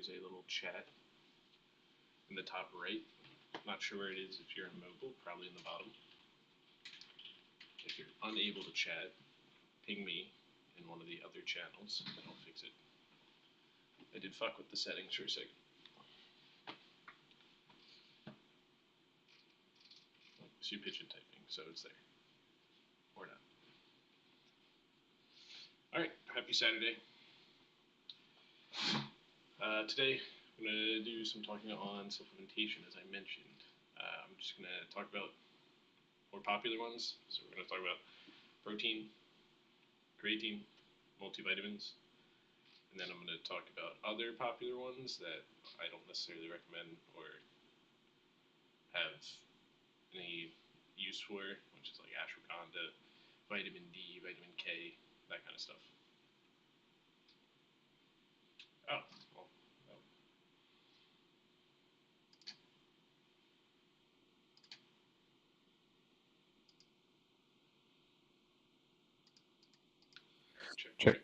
there's a little chat in the top right. Not sure where it is if you're in mobile, probably in the bottom. If you're unable to chat, ping me in one of the other channels, and I'll fix it. I did fuck with the settings for a second. So you pigeon typing, so it's there. Or not. Alright, happy Saturday. Today, I'm going to do some talking on supplementation, as I mentioned. I'm just going to talk about more popular ones. So we're going to talk about protein, creatine, multivitamins, and then I'm going to talk about other popular ones that I don't necessarily recommend or have any use for, which is like ashwagandha, vitamin D, vitamin K, that kind of stuff. Oh, well, no. Check. Check.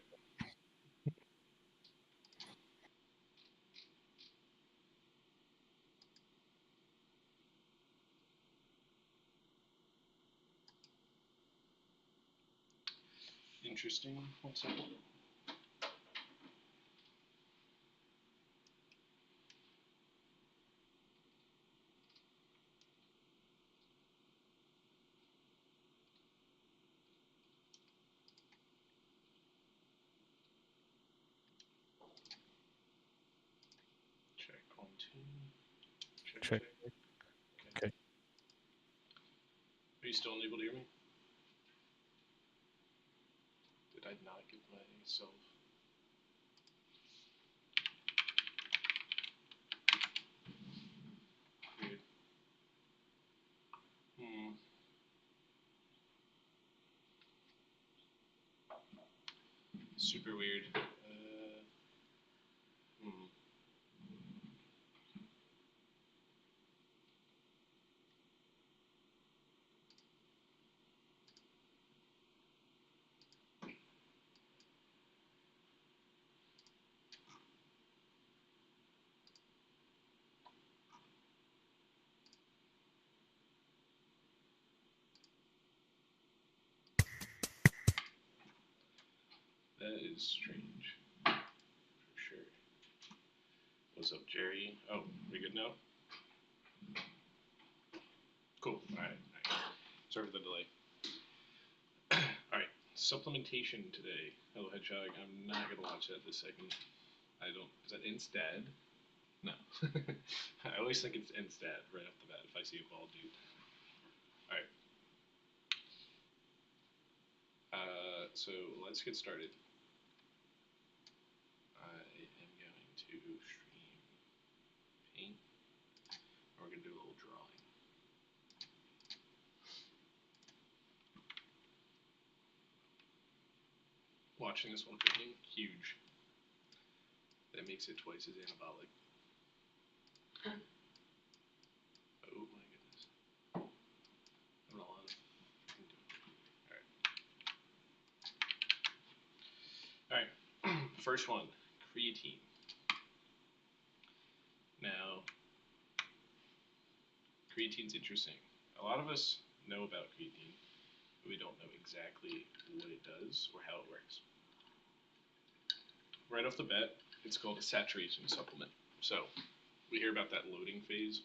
Interesting. What's that? Check 1, 2. Check, Check. check. Okay. Are you still unable to hear me? Did I not give myself? Weird. Super weird. That is strange. For sure. What's up, Jerry? Oh, we good now? Cool. Alright. Sorry for the delay. Alright. Supplementation today. Hello, Hedgehog. I'm not going to watch that this second. I don't. Is that Instad? No. I always think it's Instad right off the bat if I see a bald dude. Alright. So let's get started. I am going to stream paint. We're going to do a little drawing. Watching this while cooking, huge. That makes it twice as anabolic. Oh my goodness. I'm not on. Alright. Alright. First one, creatine. Now, creatine's interesting. A lot of us know about creatine, but we don't know exactly what it does or how it works. Right off the bat, it's called a saturation supplement. So, we hear about that loading phase.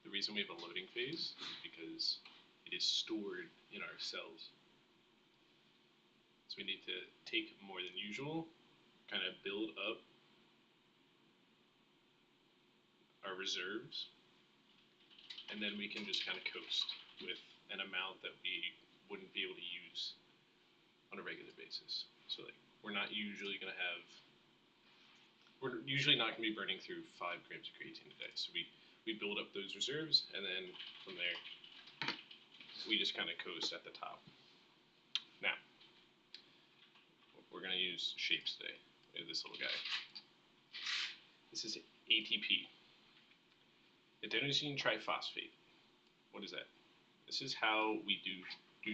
The reason we have a loading phase is because it is stored in our cells. So we need to take more than usual, kind of build up our reserves, and then we can just kind of coast with an amount that we wouldn't be able to use on a regular basis. So like we're usually not going to be burning through 5 grams of creatine a day. So we build up those reserves, and then from there we just kind of coast at the top. Now we're going to use shapes today. We have this little guy. This is ATP. Adenosine triphosphate. What is that? This is how we do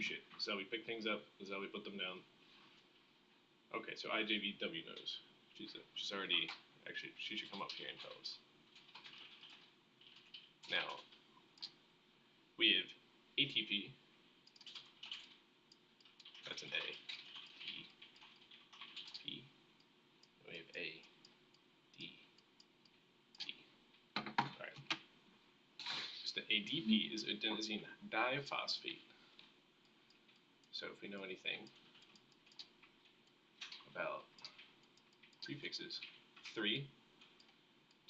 shit. This is how we pick things up. This is how we put them down. Okay, so IJVW knows. She's already Actually, she should come up here and tell us. Now, we have ATP. That's an A. T, P. We have A, D, D. Alright. So the ADP is adenosine diphosphate. So if we know anything about prefixes, 3,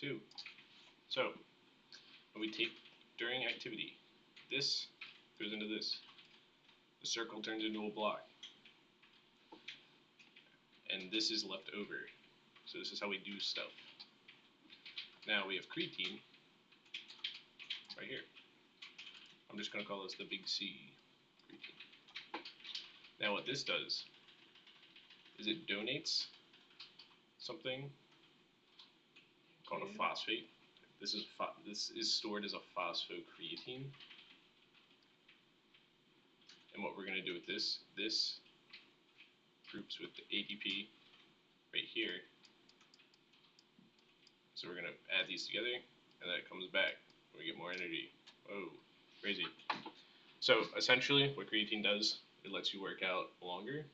2. So when we take during activity, this goes into this. The circle turns into a block. And this is left over. So this is how we do stuff. Now we have creatine right here. I'm just going to call this the big C, creatine. Now what this does is it donates something called a phosphate. This is stored as a phosphocreatine. And what we're going to do with this groups with the ADP right here. So we're going to add these together, and then it comes back. We get more energy. Whoa, crazy. So essentially, what creatine does, it lets you work out longer,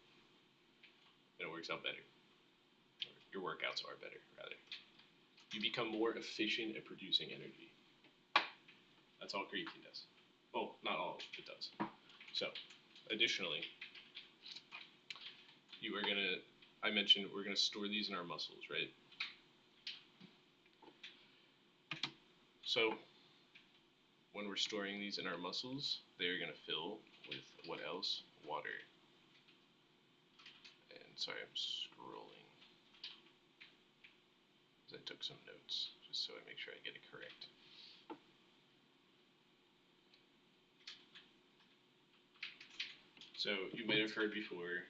and it works out better. Your workouts are better, rather. You become more efficient at producing energy. That's all creatine does. Well, not all, it does. So, additionally, I mentioned we're gonna store these in our muscles, right? So, when we're storing these in our muscles, they're gonna fill with what else? Water. And sorry, I'm scrolling. Because I took some notes, just so I make sure I get it correct. So, you might have heard before.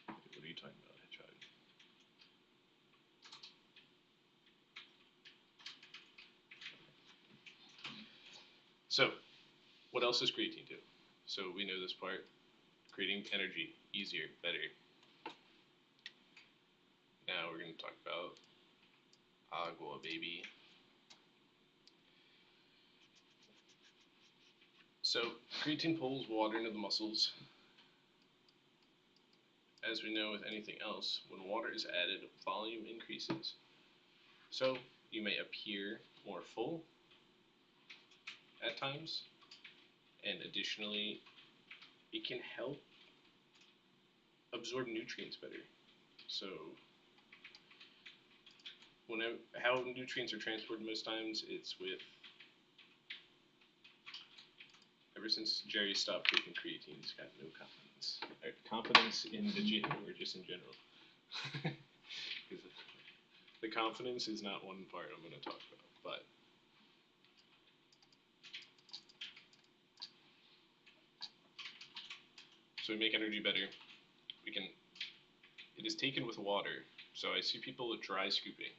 What are you talking about, Hedgehog? So, what else does creatine do? So we know this part. Creating energy, easier, better. Now we're going to talk about agua, baby. So creatine pulls water into the muscles. As we know with anything else, when water is added, volume increases. So you may appear more full at times, and additionally, it can help absorb nutrients better. So how nutrients are transported most times, it's with, ever since Jerry stopped taking creatine, he's got no confidence. Confidence in the gym or just in general. The confidence is not one part I'm going to talk about, but so we make energy better. It is taken with water. So I see people with dry scooping.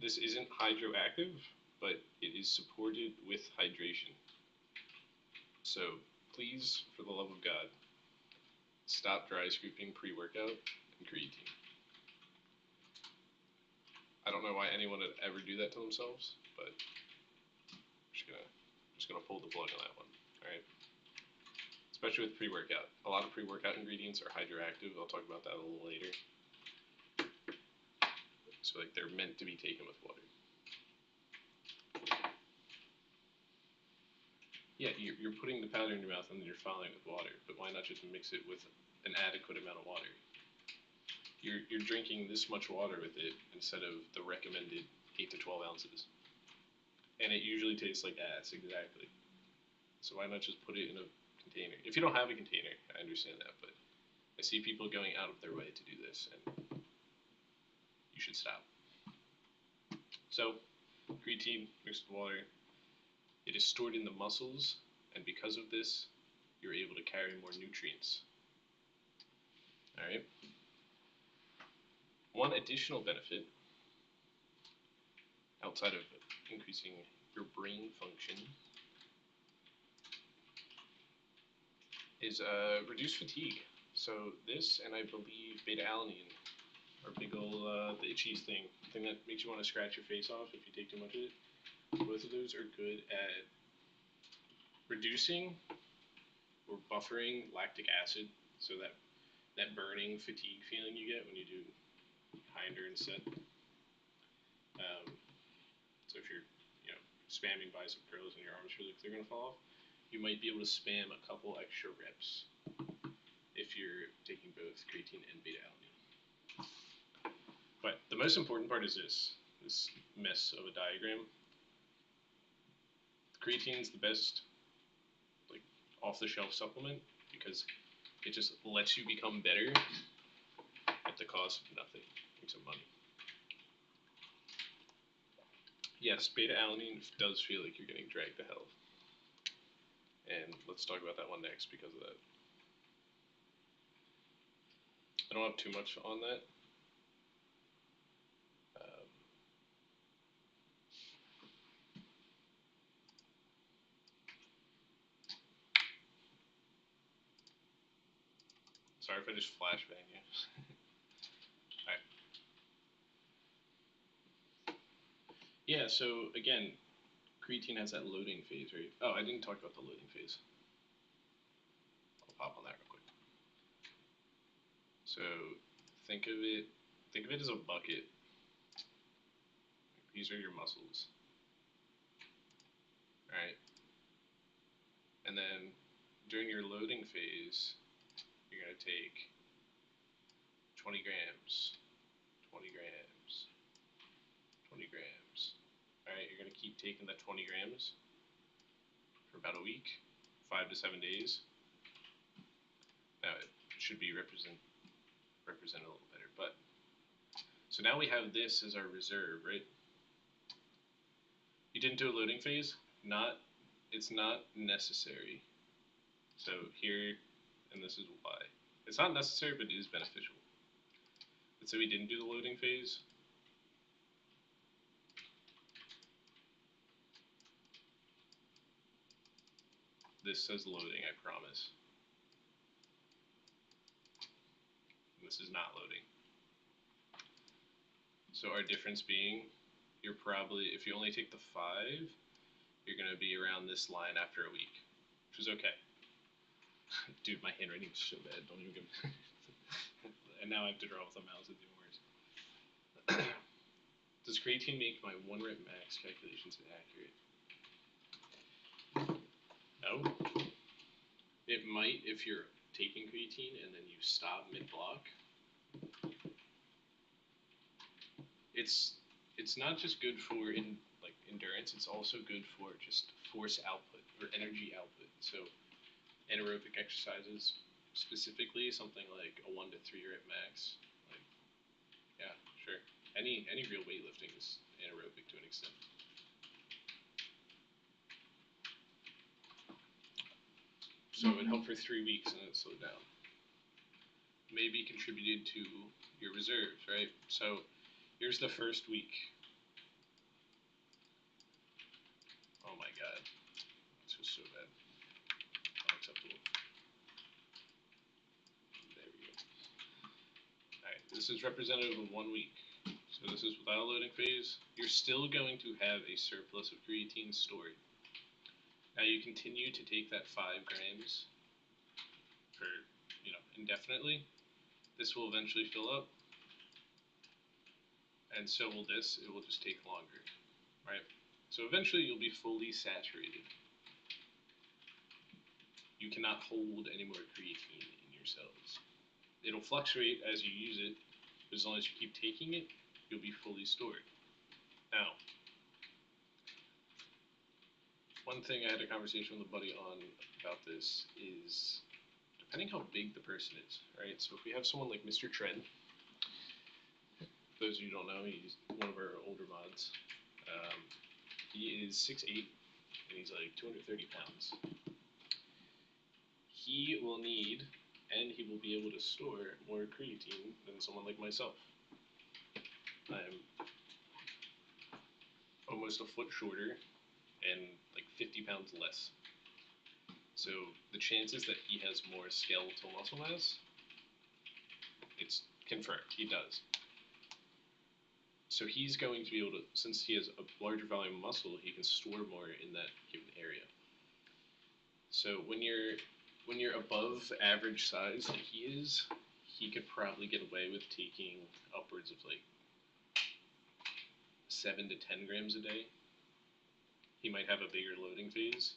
This isn't hydroactive, but it is supported with hydration. So please, for the love of God, stop dry scooping pre-workout and creatine. I don't know why anyone would ever do that to themselves, but I'm just gonna pull the plug on that one. All right. Especially with pre-workout. A lot of pre-workout ingredients are hydroactive. I'll talk about that a little later. So like they're meant to be taken with water. Yeah, you're putting the powder in your mouth and then you're following it with water, but why not just mix it with an adequate amount of water? You're drinking this much water with it instead of the recommended 8 to 12 ounces. And it usually tastes like ass, exactly. So why not just put it in a container? If you don't have a container, I understand that, but I see people going out of their way to do this, and you should stop. So, creatine mixed with water, it is stored in the muscles, and because of this, you're able to carry more nutrients. Alright? One additional benefit, outside of increasing your brain function, is reduced fatigue. So this, and I believe beta-alanine, or big ol' the itchy thing that makes you want to scratch your face off if you take too much of it. Both of those are good at reducing or buffering lactic acid, so that burning fatigue feeling you get when you do high endurance set. So if you're spamming bicep curls and your arms feel like they're gonna fall off, you might be able to spam a couple extra reps if you're taking both creatine and beta-alanine. But the most important part is this mess of a diagram. Creatine is the best off-the-shelf supplement because it just lets you become better at the cost of nothing. Make some money. Yes, beta-alanine does feel like you're getting dragged to hell. And let's talk about that one next because of that. I don't have too much on that. Sorry if I just flashbang you. Alright. Yeah, so again, creatine has that loading phase, right? Oh, I didn't talk about the loading phase. I'll pop on that real quick. So think of it as a bucket. These are your muscles. Alright. And then during your loading phase, you're going to take 20 grams, 20 grams, 20 grams. Alright, you're going to keep taking that 20 grams for about a week, 5 to 7 days. Now it should be represented a little better, but so now we have this as our reserve, right? You didn't do a loading phase? It's not necessary. So here, and this is why. It's not necessary, but it is beneficial. Let's say we didn't do the loading phase. This says loading, I promise. This is not loading. So our difference being, you're probably, if you only take the 5, you're going to be around this line after a week, which is okay. Dude, my handwriting is so bad. Don't even give me. And now I have to draw with the mouse. It's even worse. Does creatine make my 1 rep max calculations inaccurate? No. It might if you're taking creatine and then you stop mid-block. It's not just good for endurance. It's also good for just force output or energy output. So anaerobic exercises, specifically something like a 1 to 3 rep max. Yeah, sure. Any real weightlifting is anaerobic to an extent. So it helped for 3 weeks and then it slowed down. Maybe contributed to your reserves, right? So here's the first week. Oh my god. This was so bad. Unacceptable. There we go. Alright, this is representative of 1 week. So this is without a loading phase. You're still going to have a surplus of creatine stored. Now you continue to take that 5 grams for, indefinitely. This will eventually fill up. And so will this. It will just take longer, right? So eventually you'll be fully saturated. You cannot hold any more creatine in your cells. It'll fluctuate as you use it, but as long as you keep taking it, you'll be fully stored. Now, one thing I had a conversation with a buddy on about this is depending how big the person is, right? So if we have someone like Mr. Trent, those of you who don't know, he's one of our older mods. He is 6'8", and he's like 230 pounds. He will need, and he will be able to store more creatine than someone like myself. I'm almost a foot shorter and like 50 pounds less. So the chances that he has more skeletal muscle mass It's confirmed, he does. So he's going to be able to, since he has a larger volume of muscle, he can store more in that given area. So when you're above average size like he is, he could probably get away with taking upwards of like 7 to 10 grams a day. He might have a bigger loading phase,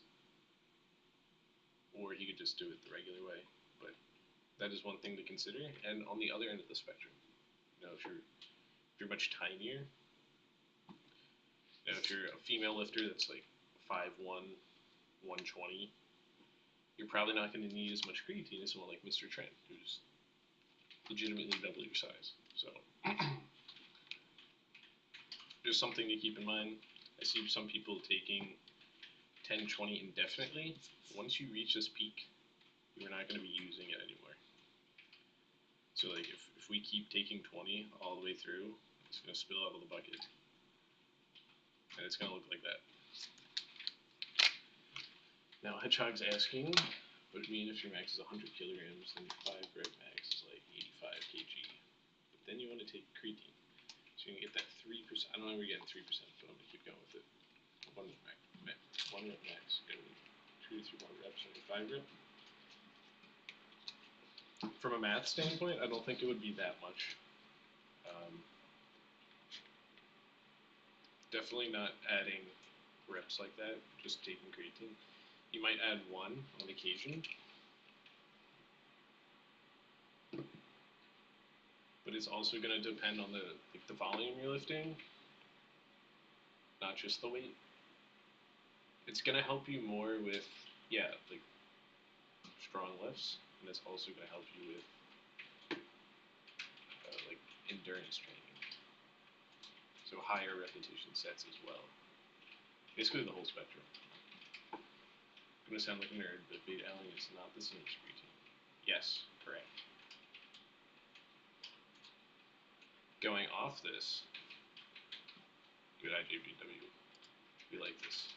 or he could just do it the regular way. But that is one thing to consider. And on the other end of the spectrum, if you're much tinier, if you're a female lifter that's like 5'1", 120, you're probably not going to need as much creatine as someone like Mr. Trent, who's legitimately double your size. So there's something to keep in mind. I see some people taking 10, 20 indefinitely. Once you reach this peak, you're not going to be using it anymore. So like if we keep taking 20 all the way through, it's going to spill out of the bucket. And it's going to look like that. Now Hedgehog's asking, what would it mean if your max is 100 kilograms, then your 5 rep max is like 85 kg. But then you want to take creatine. So you can get that 3%. I don't know if we're getting 3%, but I'm going to keep going with it. One rep max, going 2 to 3 more reps on your 5 rep. From a math standpoint, I don't think it would be that much. Definitely not adding reps like that, just taking creatine. You might add 1 on occasion, but it's also going to depend on the volume you're lifting, not just the weight. It's going to help you more with, like strong lifts, and it's also going to help you with like endurance training. So higher repetition sets as well. Basically the whole spectrum. I'm going to sound like a nerd, but beta-alanine is not the same as creatine. Yes, correct. Going off this, good IJBW, we like this.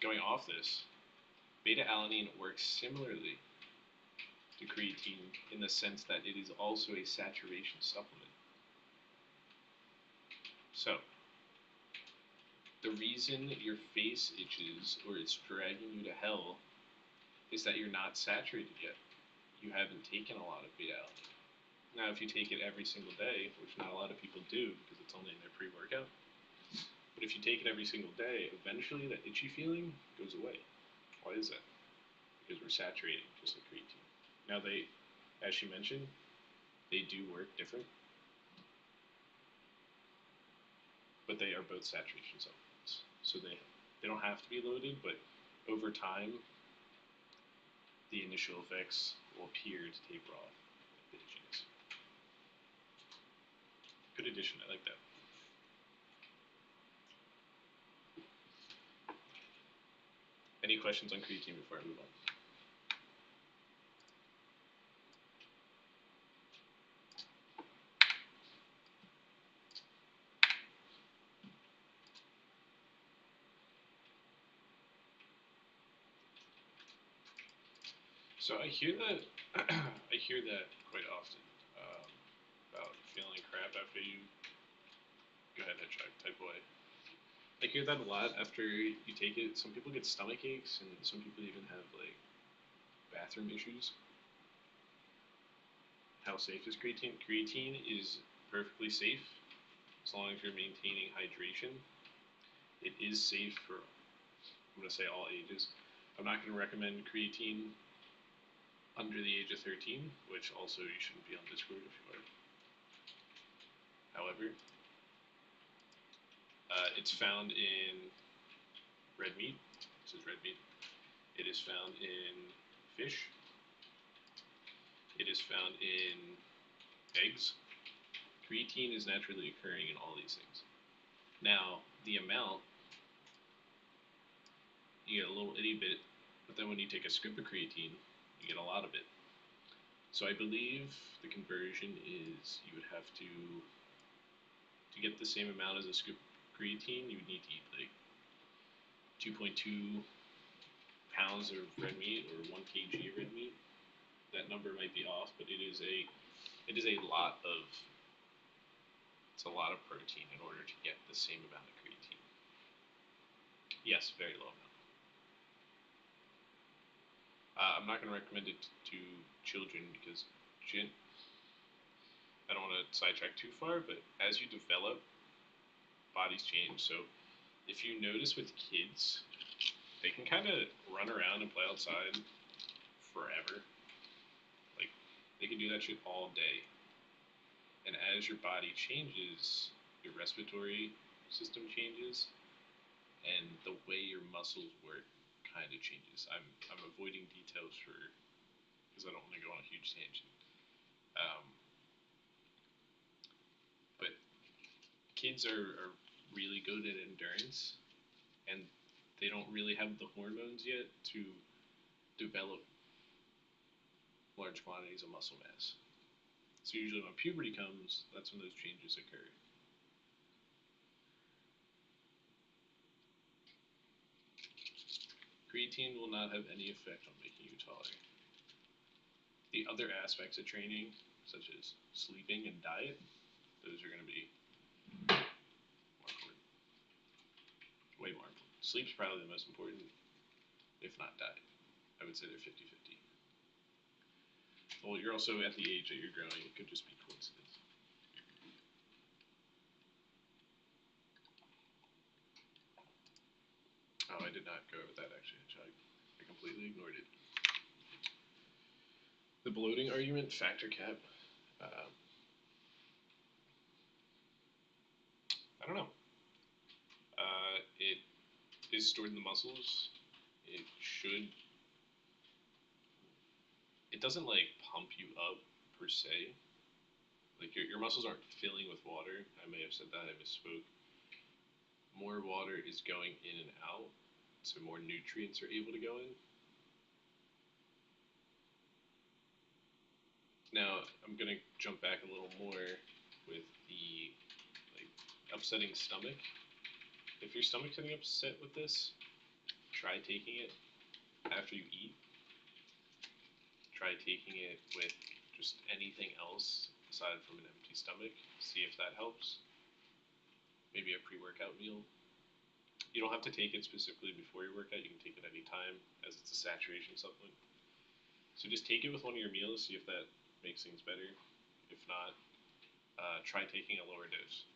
Going off this, beta-alanine works similarly to creatine in the sense that it is also a saturation supplement. So, the reason your face itches or it's dragging you to hell is that you're not saturated yet. You haven't taken a lot of beta-alanine. Now, if you take it every single day, which not a lot of people do because it's only in their pre-workout, but if you take it every single day, eventually that itchy feeling goes away. Why is that? Because we're saturating, just like creatine. Now they, as she mentioned, they do work different, but they are both saturation supplements. So they don't have to be loaded, but over time, the initial effects will appear to taper off the itchiness. Good addition, I like that. Any questions on creatine before I move on? So I hear that quite often about feeling crap after you. Go ahead, Hedgehog, type away. I hear that a lot after you take it. Some people get stomach aches, and some people even have like bathroom issues. How safe is creatine? Creatine is perfectly safe as long as you're maintaining hydration. It is safe for, I'm going to say, all ages. I'm not going to recommend creatine under the age of 13, which also you shouldn't be on Discord if you are. However, it's found in red meat. This is red meat. It is found in fish. It is found in eggs. Creatine is naturally occurring in all these things. Now, the amount, you get a little itty bit, but then when you take a scoop of creatine, you get a lot of it. So I believe the conversion is you would have to get the same amount as a scoop of creatine, you would need to eat like 2.2 pounds of red meat or 1 kg of red meat. That number might be off, but it is a It is a lot of it's a lot of protein in order to get the same amount of creatine. Yes, very low amount. I'm not going to recommend it to children because I don't want to sidetrack too far, but as you develop, bodies change. So if you notice with kids, they can kind of run around and play outside forever. Like, they can do that shit all day. And as your body changes, your respiratory system changes, and the way your muscles work kind of changes. I'm avoiding details because I don't want to go on a huge tangent. Um, but kids are really good at endurance, and they don't really have the hormones yet to develop large quantities of muscle mass. So usually when puberty comes, that's when those changes occur. Creatine will not have any effect on making you taller. The other aspects of training, such as sleeping and diet, those are going to be more important. Way more important. Sleep's probably the most important, if not diet. I would say they're 50-50. Well, you're also at the age that you're growing. It could just be coincidence. Oh, I did not go over that actually. I completely ignored it. The bloating argument, factor cap. I don't know. It is stored in the muscles. It should. It doesn't like pump you up per se. Like your muscles aren't filling with water. I may have said that. I misspoke. More water is going in and out, so more nutrients are able to go in. Now I'm gonna jump back a little more with the like upsetting stomach. If your stomach's getting upset with this, try taking it after you eat. Try taking it with just anything else aside from an empty stomach. See if that helps. Maybe a pre-workout meal. You don't have to take it specifically before your workout. You can take it any time, as it's a saturation supplement. So just take it with one of your meals. See if that makes things better. If not, try taking a lower dose.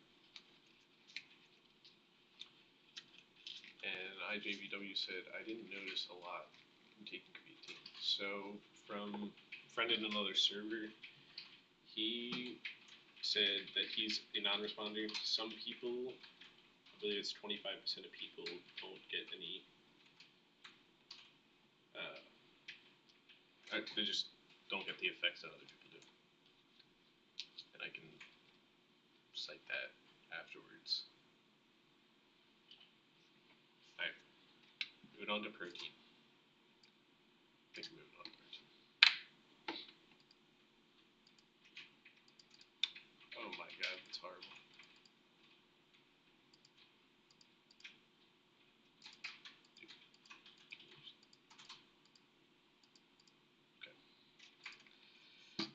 And IJVW said, I didn't notice a lot from taking creatine. So from a friend in another server, he said that he's a non-responder. Some people, I believe it's 25% of people, don't get any. They just don't get the effects that other people do. And I can cite that afterwards. Alright, moving on to protein. I think we're moving on to protein. Oh my god, that's horrible.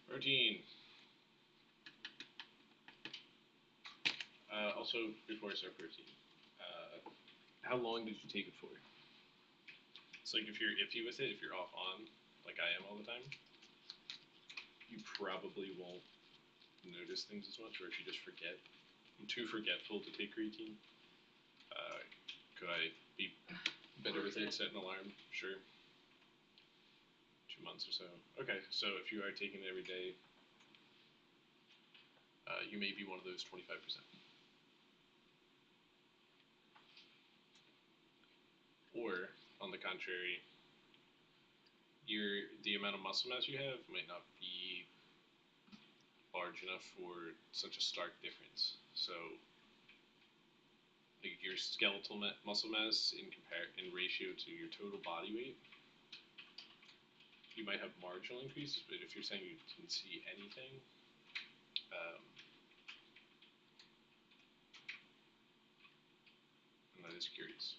Protein. Also, before I start protein, how long did you take it for? It's like if you're iffy with it, if you're off on, like I am all the time, you probably won't notice things as much, or if you just forget. I'm too forgetful to take creatine. Could I be better with it? Set an alarm? Sure. 2 months or so. Okay, so if you are taking it every day, you may be one of those 25%. Or, on the contrary, the amount of muscle mass you have might not be large enough for such a stark difference. So, like your skeletal muscle mass in ratio to your total body weight, you might have marginal increases. But if you're saying you can see anything, I'm not as curious.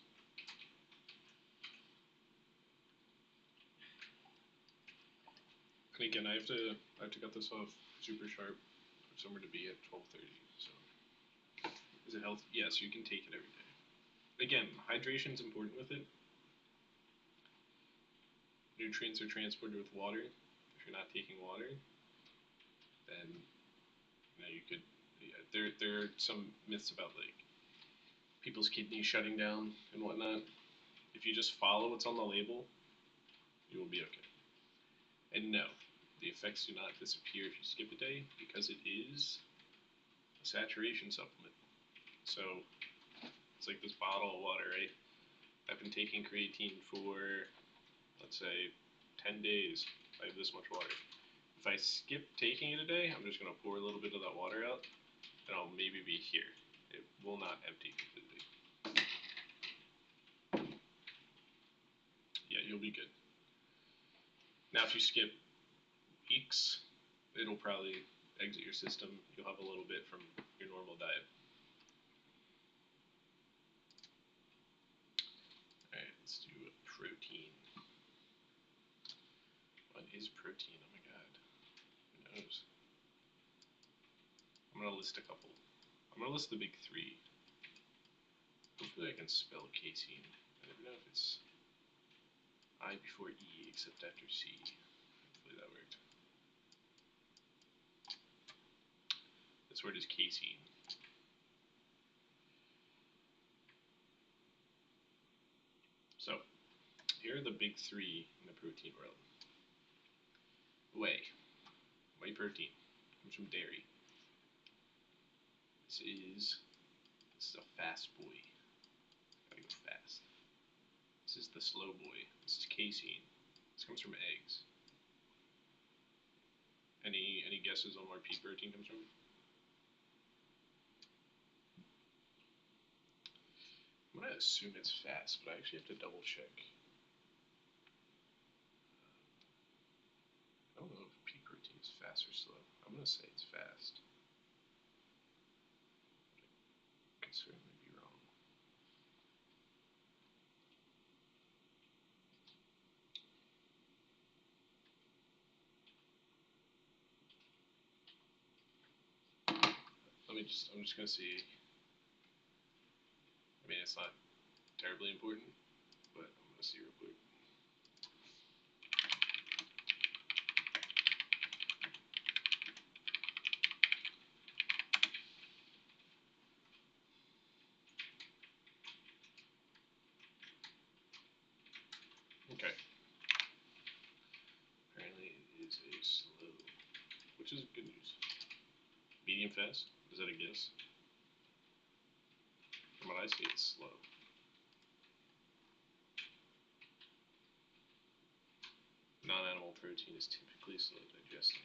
And again, I have to cut this off super sharp. Somewhere to be at 12:30. So, is it healthy? Yes, you can take it every day. Again, hydration is important with it. Nutrients are transported with water. If you're not taking water, then you could. Yeah, there are some myths about like people's kidneys shutting down and whatnot. If you just follow what's on the label, you will be okay. And no, the effects do not disappear if you skip a day because it is a saturation supplement. So it's like this bottle of water, right? I've been taking creatine for, let's say, 10 days. I have this much water. If I skip taking it a day, I'm just going to pour a little bit of that water out, and I'll maybe be here. It will not empty completely. Yeah, you'll be good. Now, if you skip weeks, it'll probably exit your system. You'll have a little bit from your normal diet. Alright, let's do a protein. What is protein? Oh my god. Who knows? I'm going to list a couple. I'm going to list the big three. Hopefully I can spell casein. I don't know if it's I before E except after C. Hopefully that worked. This word is casein. So, here are the big three in the protein world. Whey. Whey protein. Comes from dairy. This is a fast boy. Gotta go fast. This is the slow boy. This is casein. This comes from eggs. Any guesses on where pea protein comes from? I'm gonna assume it's fast, but I actually have to double check. I don't know if pea protein is fast or slow. I'm gonna say it's fast. I could certainly be wrong. I'm just gonna see. I mean, it's not terribly important, but I'm gonna see real quick. Okay. Apparently it is a slow, which is good news. Medium fast? Is that a guess? From what I see, it's slow. Non-animal protein is typically slow digesting.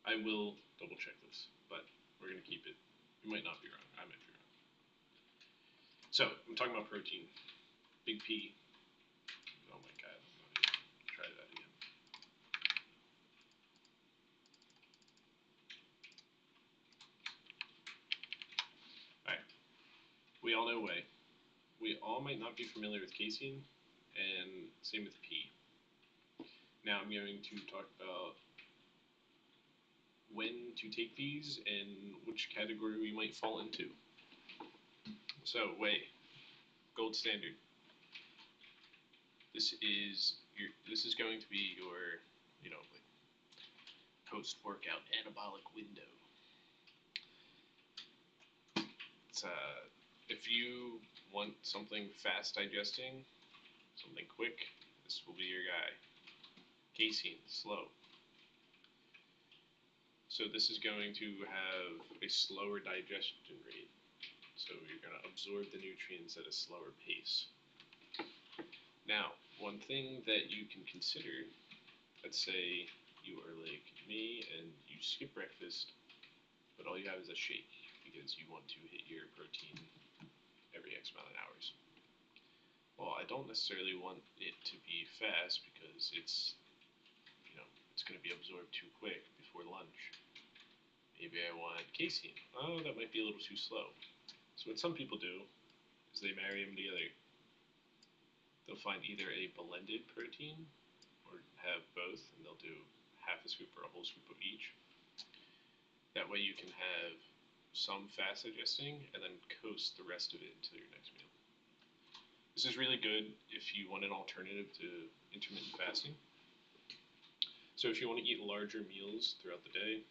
I will double check this, but we're going to keep it. You might not be wrong. I might be wrong. So, I'm talking about protein. Big P. Oh my god, I'm going to try that again. Alright. We all know whey. We all might not be familiar with casein, and same with P. Now I'm going to talk about when to take these and which category we might fall into. So, whey, gold standard. This is going to be your, like post-workout anabolic window. It's if you want something fast digesting, something quick, this will be your guy. Casein, slow. So this is going to have a slower digestion rate. So you're going to absorb the nutrients at a slower pace. Now, one thing that you can consider, let's say you are like me and you skip breakfast, but all you have is a shake because you want to hit your protein every X amount of hours. Well, I don't necessarily want it to be fast because it's going to be absorbed too quick before lunch. Maybe I want casein. Oh, that might be a little too slow. So what some people do is they marry them together. They'll find either a blended protein or have both, and they'll do half a scoop or a whole scoop of each. That way you can have some fast digesting and then coast the rest of it until your next meal. This is really good if you want an alternative to intermittent fasting. So if you want to eat larger meals throughout the day,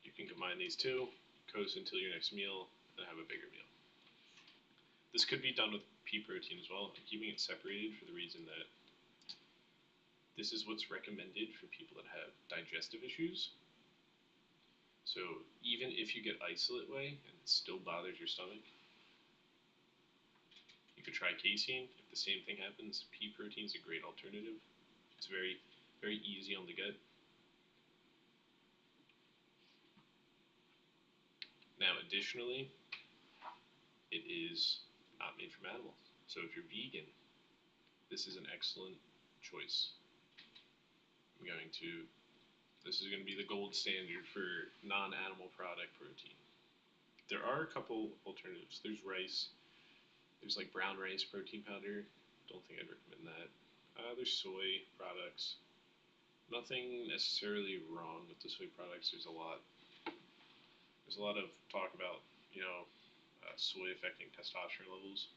you can combine these two, coast until your next meal, and have a bigger meal. This could be done with pea protein as well. I'm keeping it separated for the reason that this is what's recommended for people that have digestive issues. So even if you get isolate whey and it still bothers your stomach, you could try casein. If the same thing happens, pea protein is a great alternative. It's very, very easy on the gut. Now, additionally, it is not made from animals. So if you're vegan, this is an excellent choice. This is going to be the gold standard for non-animal product protein. There are a couple alternatives. There's rice. There's like brown rice protein powder. Don't think I'd recommend that. There's soy products. Nothing necessarily wrong with the soy products. There's a lot of talk about, soy affecting testosterone levels.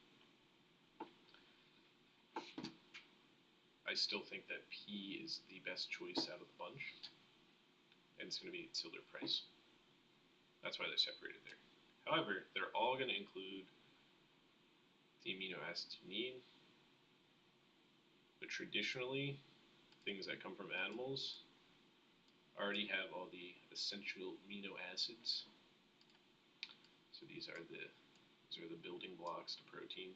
I still think that pea is the best choice out of the bunch, and it's going to be still their price. That's why they're separated there. However, they're all going to include the amino acids you need, but traditionally, things that come from animals already have all the essential amino acids. So these are the building blocks to protein.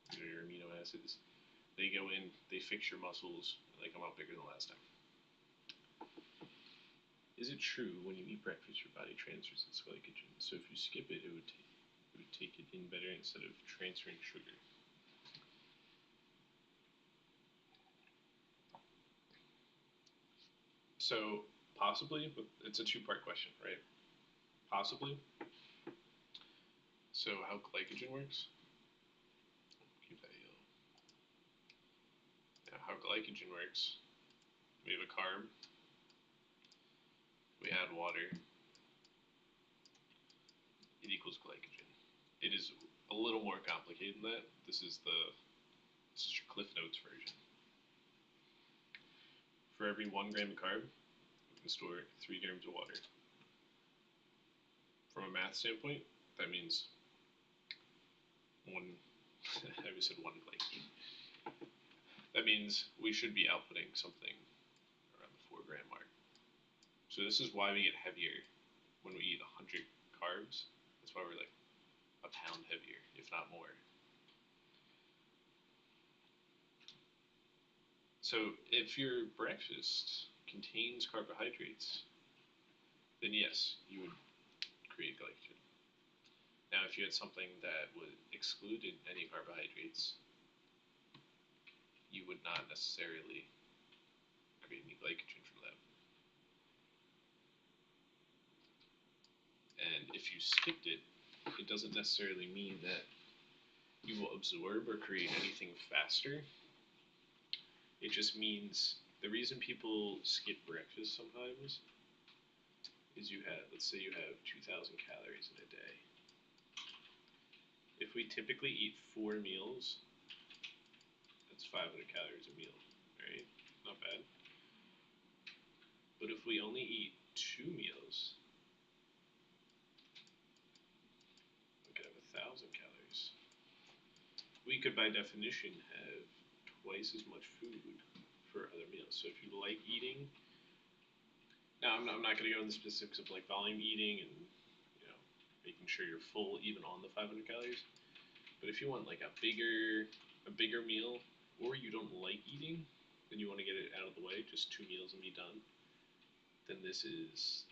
These are your amino acids. They go in, they fix your muscles, and they come out bigger than last time. Is it true when you eat breakfast your body transfers its glycogen? So if you skip it, it would take it in better instead of transferring sugar. So possibly, but it's a two-part question, right? Possibly. So how glycogen works? Keep that yellow. Now how glycogen works, we have a carb, we add water, it equals glycogen. It is a little more complicated than that. This is your Cliff Notes version. For every 1 gram of carb, we can store 3 grams of water. From a math standpoint, that means I always said 1 glycogen. That means we should be outputting something around the 4 gram mark. So this is why we get heavier when we eat 100 carbs. That's why we're like a pound heavier, if not more. So if your breakfast contains carbohydrates, then yes, you would create glycogen. Now, if you had something that excluded any carbohydrates, you would not necessarily create any glycogen from that. And if you skipped it, it doesn't necessarily mean that you will absorb or create anything faster. It just means the reason people skip breakfast sometimes is let's say you have 2,000 calories in a day. If we typically eat 4 meals, that's 500 calories a meal, right? Not bad. But if we only eat 2 meals, we could have 1,000 calories. We could, by definition, have twice as much food for other meals. So if you like eating, now I'm not going to go into the specifics of like volume eating and making sure you're full even on the 500 calories. But if you want like a bigger meal, or you don't like eating, then you want to get it out of the way, just 2 meals and be done, then this is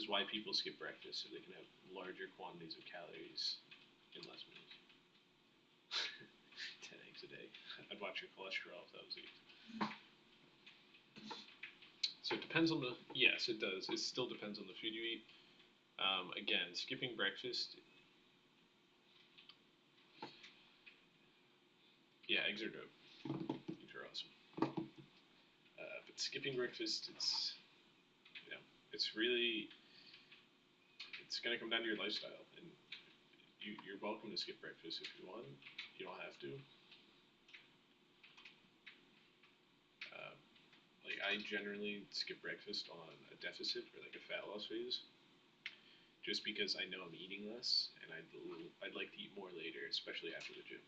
why people skip breakfast, so they can have larger quantities of calories in less meals. 10 eggs a day. I'd watch your cholesterol if that was it. So it depends on the, yes, it does. It still depends on the food you eat. Again, skipping breakfast, yeah, eggs are dope. Eggs are awesome. But skipping breakfast, you know, it's really, it's going to come down to your lifestyle. And you're welcome to skip breakfast if you want. You don't have to. Uh, like, I generally skip breakfast on a deficit or like a fat loss phase, just because I know I'm eating less, and I'd like to eat more later, especially after the gym.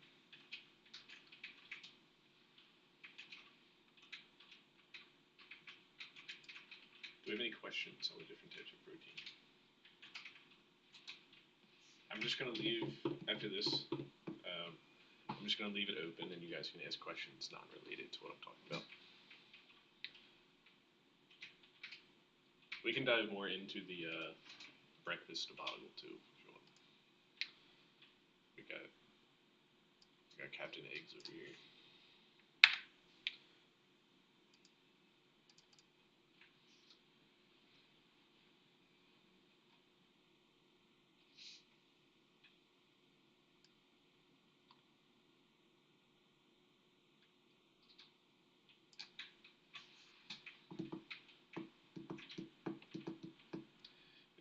Do we have any questions on the different types of protein? I'm just gonna leave after this. I'm just gonna leave it open, and you guys can ask questions not related to what I'm talking about. We can dive more into the breakfast debacle too, if you want. We got Captain Eggs over here.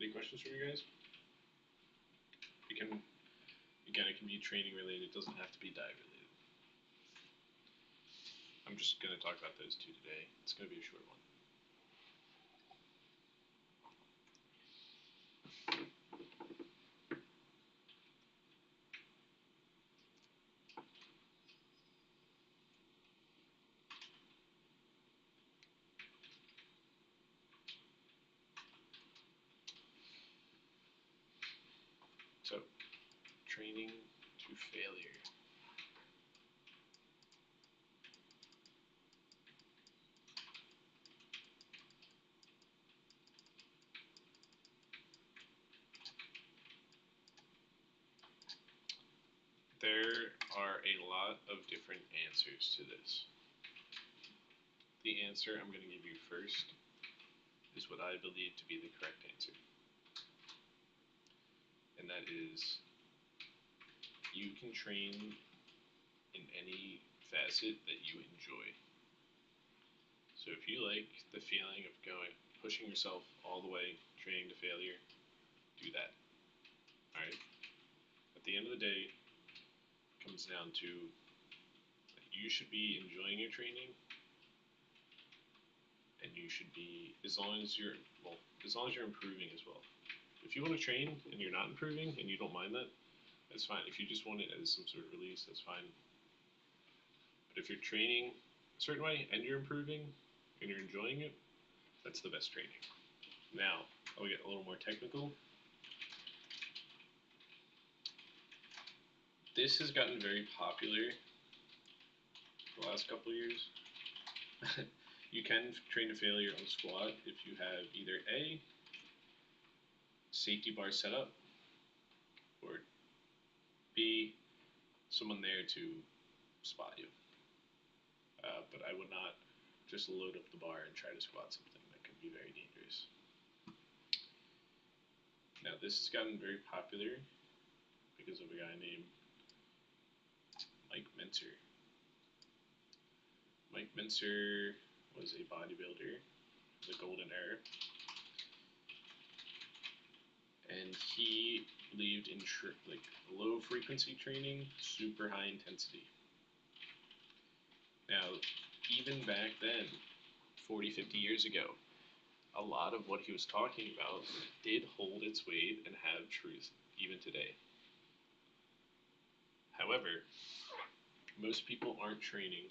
Any questions from you guys? We can, again, it can be training related. It doesn't have to be diet related. I'm just gonna talk about those two today. It's gonna be a short one. So, training to failure. There are a lot of different answers to this. The answer I'm going to give you first is what I believe to be the correct answer. And that is, you can train in any facet that you enjoy. So if you like the feeling of pushing yourself all the way, training to failure, do that. Alright? At the end of the day, it comes down to that you should be enjoying your training, and you should be, as long as you're improving as well. If you want to train and you're not improving and you don't mind that, that's fine. If you just want it as some sort of release, that's fine. But if you're training a certain way and you're improving and you're enjoying it, that's the best training. Now, I'll get a little more technical. This has gotten very popular the last couple of years. You can train to failure on squat if you have either A, safety bar setup, or B, someone there to spot you. But I would not just load up the bar and try to squat something. That could be very dangerous. Now, this has gotten very popular because of a guy named Mike Mentzer. Mike Mentzer was a bodybuilder, the golden era, and he believed in low frequency training, super high intensity. Now, even back then, 40, 50 years ago, a lot of what he was talking about did hold its weight and have truth even today. However, most people aren't training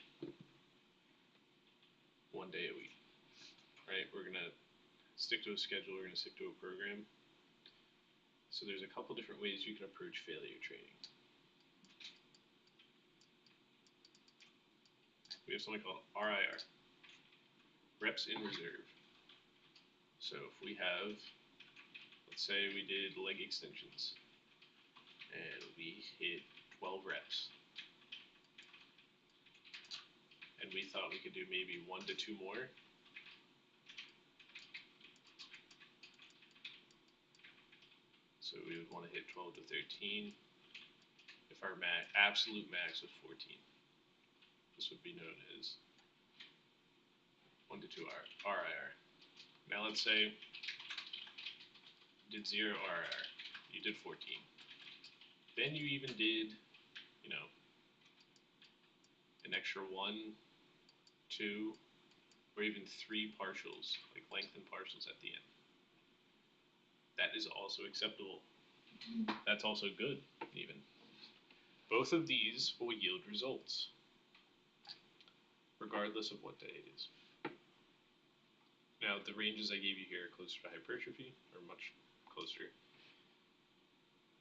one day a week, right? We're going to stick to a schedule, we're going to stick to a program. So there's a couple different ways you can approach failure training. We have something called RIR, reps in reserve. So if we have, let's say we did leg extensions, and we hit 12 reps, and we thought we could do maybe 1 to 2 more, So we would want to hit 12 to 13 if our absolute max was 14. This would be known as 1 to 2 RIR. Now let's say you did 0 RIR, you did 14. Then you even did, an extra 1, 2, or even 3 partials, like lengthened partials at the end. That is also acceptable. That's also good, even. Both of these will yield results, regardless of what day it is. Now, the ranges I gave you here are closer to hypertrophy, or much closer.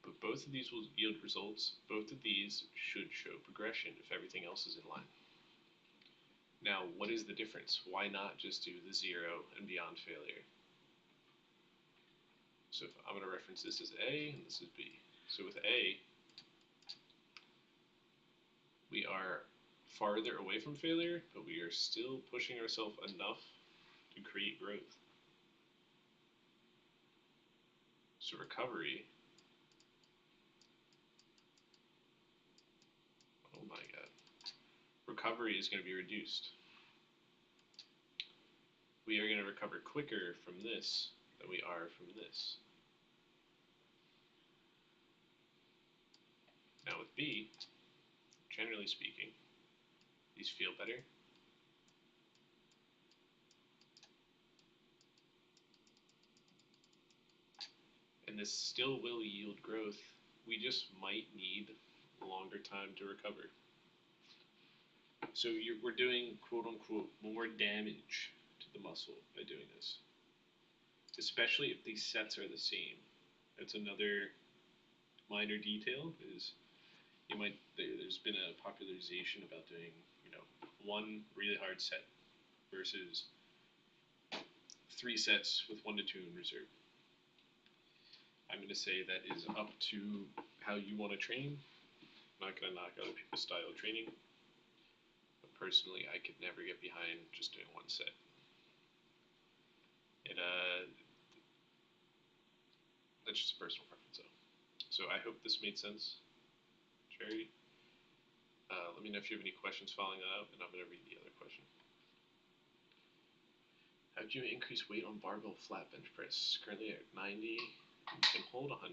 But both of these will yield results. Both of these should show progression if everything else is in line. Now, what is the difference? Why not just do the 0 and beyond failure? So I'm going to reference this as A, and this is B. So with A, we are farther away from failure, but we are still pushing ourselves enough to create growth. So recovery, oh my god, recovery is going to be reduced. We are going to recover quicker from this than we are from this. Now with B, generally speaking, these feel better. And this still will yield growth. We just might need a longer time to recover. So we're doing, quote unquote, more damage to the muscle by doing this. Especially if these sets are the same. That's another minor detail is there's been a popularization about doing, one really hard set versus 3 sets with 1 to 2 in reserve. I'm going to say that is up to how you want to train. I'm not going to knock other people's style of training. But personally, I could never get behind just doing 1 set. That's just a personal preference, though. So I hope this made sense, Jerry. Let me know if you have any questions following that up, and I'm going to read the other question. How do you increase weight on barbell flat bench press? Currently at 90, you can hold 100,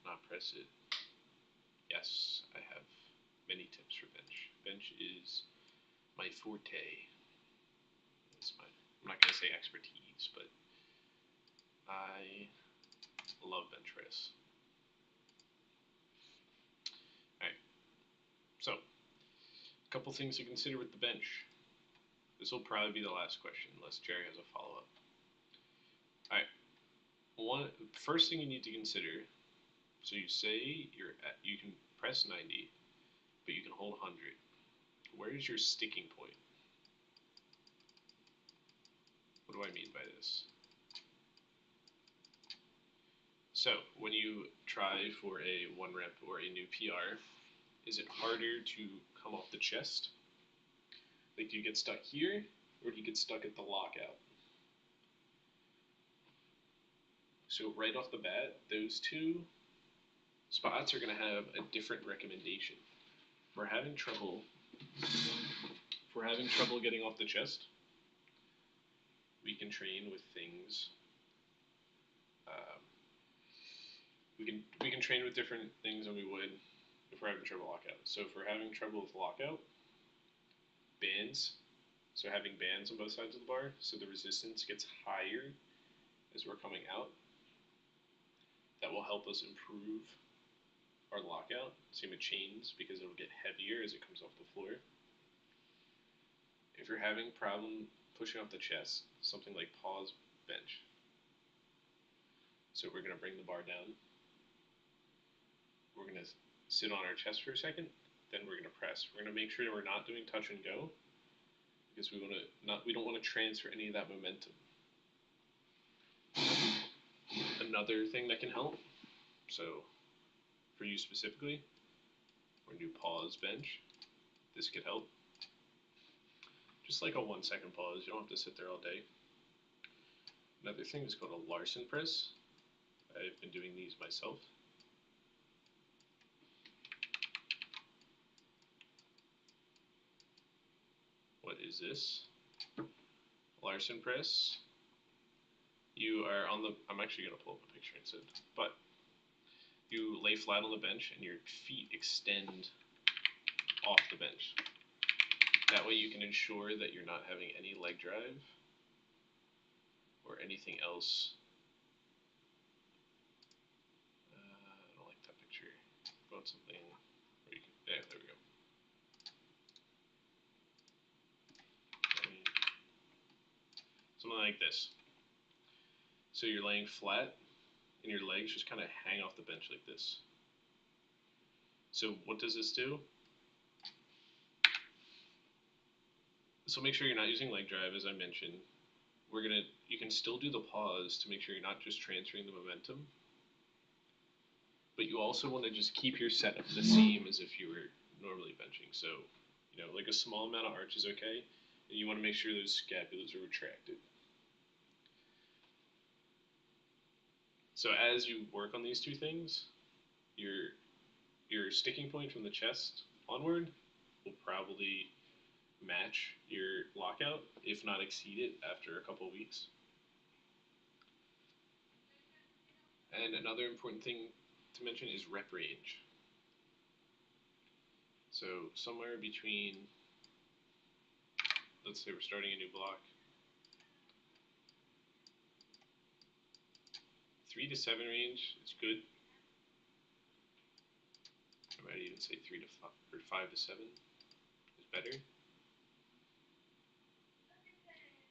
not press it. Yes, I have many tips for bench. Bench is my forte. I'm not going to say expertise, but I love bench press. Alright, so a couple things to consider with the bench. This will probably be the last question, unless Jerry has a follow-up. Alright, first thing you need to consider, so you say you can press 90, but you can hold 100. Where is your sticking point? What do I mean by this? So, when you try for a 1 rep or a new PR, is it harder to come off the chest? Like, do you get stuck here, or do you get stuck at the lockout? So right off the bat, those 2 spots are going to have a different recommendation. If we're having trouble getting off the chest, we can train with things. We can train with different things than we would if we're having trouble lockout. So if we're having trouble with lockout, bands. So having bands on both sides of the bar, so the resistance gets higher as we're coming out. That will help us improve our lockout. Same with chains, because it'll get heavier as it comes off the floor. If you're having a problem pushing off the chest, something like pause bench. So we're going to bring the bar down. We're going to sit on our chest for a second, then we're going to press. We're going to make sure that we're not doing touch and go, because we don't want to transfer any of that momentum. Another thing that can help, so for you specifically, we're going to do pause bench. This could help. Just like a 1 second pause, you don't have to sit there all day. Another thing is called a Larson press. I've been doing these myself. What is this? Larson press. You are on the, I'm actually going to pull up a picture instead, but you lay flat on the bench and your feet extend off the bench. That way you can ensure that you're not having any leg drive or anything else. I don't like that picture. About something where you can, yeah, there we go. Something like this. So you're laying flat and your legs just kind of hang off the bench like this. So what does this do? So make sure you're not using leg drive, as I mentioned. You can still do the pause to make sure you're not just transferring the momentum, but you also want to just keep your setup the same as if you were normally benching. So, like a small amount of arch is okay, and you want to make sure those scapulas are retracted. So as you work on these two things, your sticking point from the chest onward will probably match your lockout, if not exceed it after a couple weeks. And another important thing to mention is rep range. So somewhere between, let's say we're starting a new block, 3 to 7 range is good. I might even say 3 to 5 or 5 to 7 is better.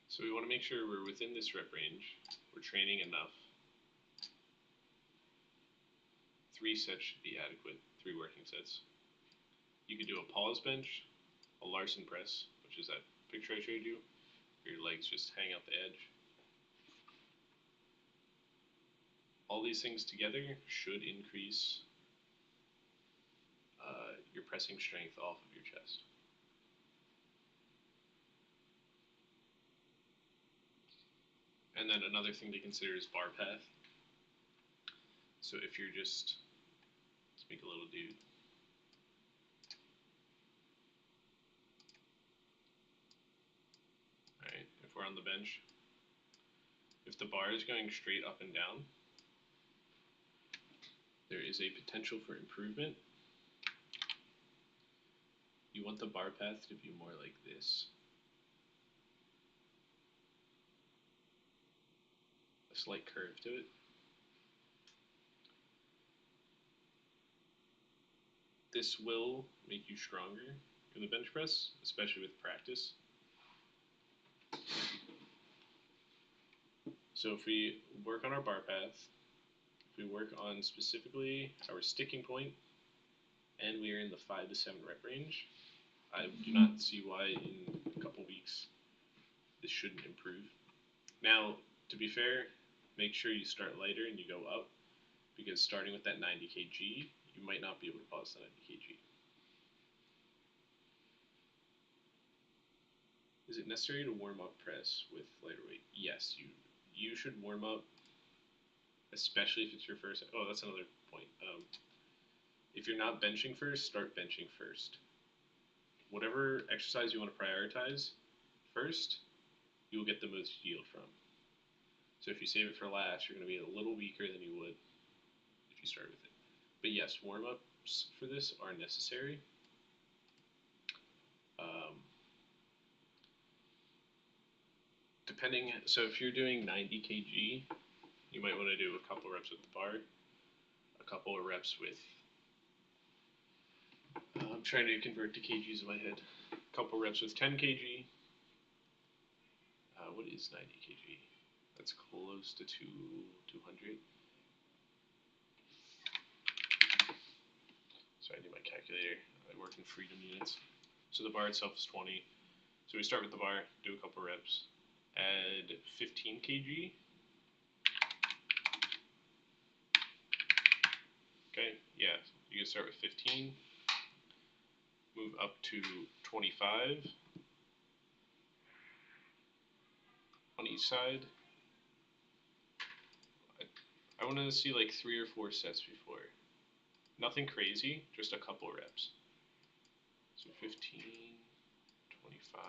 So we want to make sure we're within this rep range. We're training enough. 3 sets should be adequate, 3 working sets. You could do a pause bench, a Larson press, which is that picture I showed you, where your legs just hang out the edge. All these things together should increase your pressing strength off of your chest. And then another thing to consider is bar path. So if you're just, let's make a little dude. Alright, if we're on the bench, if the bar is going straight up and down, there is a potential for improvement. You want the bar path to be more like this. A slight curve to it. This will make you stronger in the bench press, especially with practice. So if we work on our bar path, if we work on specifically our sticking point, and we are in the 5 to 7 rep range, I do not see why in a couple weeks this shouldn't improve. Now, to be fair, make sure you start lighter and you go up, because starting with that 90 kg, you might not be able to pause the 90 kg. Is it necessary to warm up press with lighter weight? Yes, you should warm up, especially if it's your first. Oh, that's another point. If you're not benching first, start benching first. Whatever exercise you want to prioritize first, you will get the most yield from. So if you save it for last, you're going to be a little weaker than you would if you start with it. But yes, warm-ups for this are necessary. So if you're doing 90 kg, you might want to do a couple reps with the bar, a couple of reps with, I'm trying to convert to kgs in my head, a couple reps with 10 kg. What is 90 kg? That's close to 200. So I need my calculator. I work in freedom units. So the bar itself is 20. So we start with the bar, do a couple reps, add 15 kg. Okay, yeah, you can start with 15, move up to 25 on each side. I want to see like 3 or 4 sets before. Nothing crazy, just a couple reps. So 15, 5.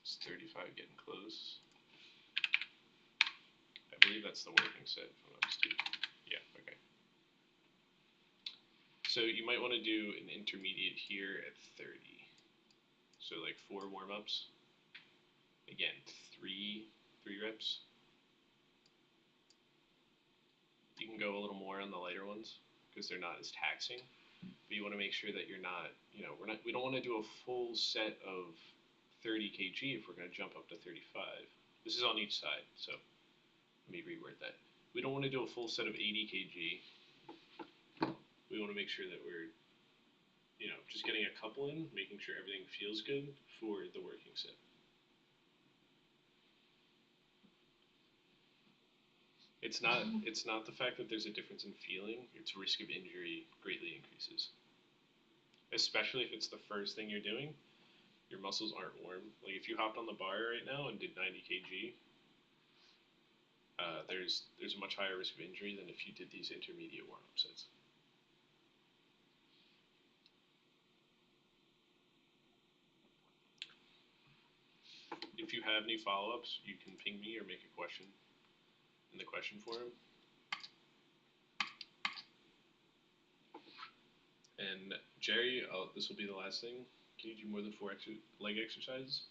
It's 35 getting close. I believe that's the working set, if I'm not mistaken. Yeah, okay. So you might want to do an intermediate here at 30. So like 4 warm-ups. Again, three reps. You can go a little more on the lighter ones because they're not as taxing. But you want to make sure that you're not, we don't want to do a full set of 30 kg if we're going to jump up to 35. This is on each side, so let me reword that. We don't want to do a full set of 80 kg. We want to make sure that we're, just getting a couple in, making sure everything feels good for the working set. It's not the fact that there's a difference in feeling, its risk of injury greatly increases. Especially if it's the first thing you're doing, your muscles aren't warm. Like if you hopped on the bar right now and did 90 kg, there's a much higher risk of injury than if you did these intermediate warm-up sets. If you have any follow-ups, you can ping me or make a question in the question forum. And Jerry, this will be the last thing. Can you do more than 4 leg exercises?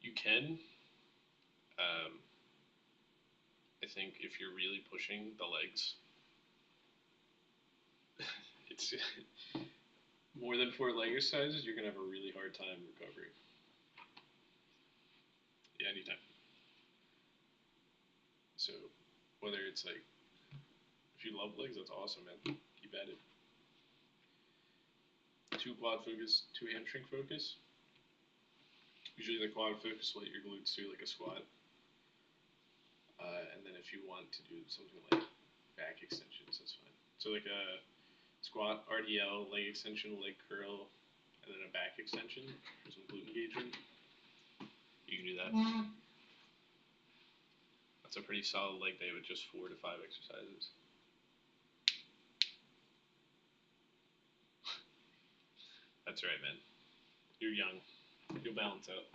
You can. I think if you're really pushing the legs, it's more than 4 leg exercises, you're gonna have a really hard time recovering. Yeah, anytime. So whether it's like, if you love legs, that's awesome, man. Keep at it. 2 quad focus, 2 hamstring focus. Usually the quad focus will hit your glutes through like a squat. And then if you want to do something like back extensions, that's fine. So like a squat, RDL, leg extension, leg curl, and then a back extension for some glute engagement. You can do that. That's a pretty solid leg day with just 4 to 5 exercises. That's right, man. You're young. You'll balance out.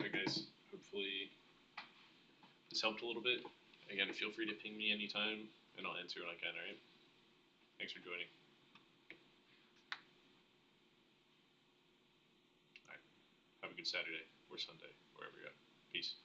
Alright, guys. Hopefully this helped a little bit. Again, feel free to ping me anytime, and I'll answer when I can, alright? Thanks for joining. Alright. Have a good Saturday, or Sunday, wherever you're at. Peace.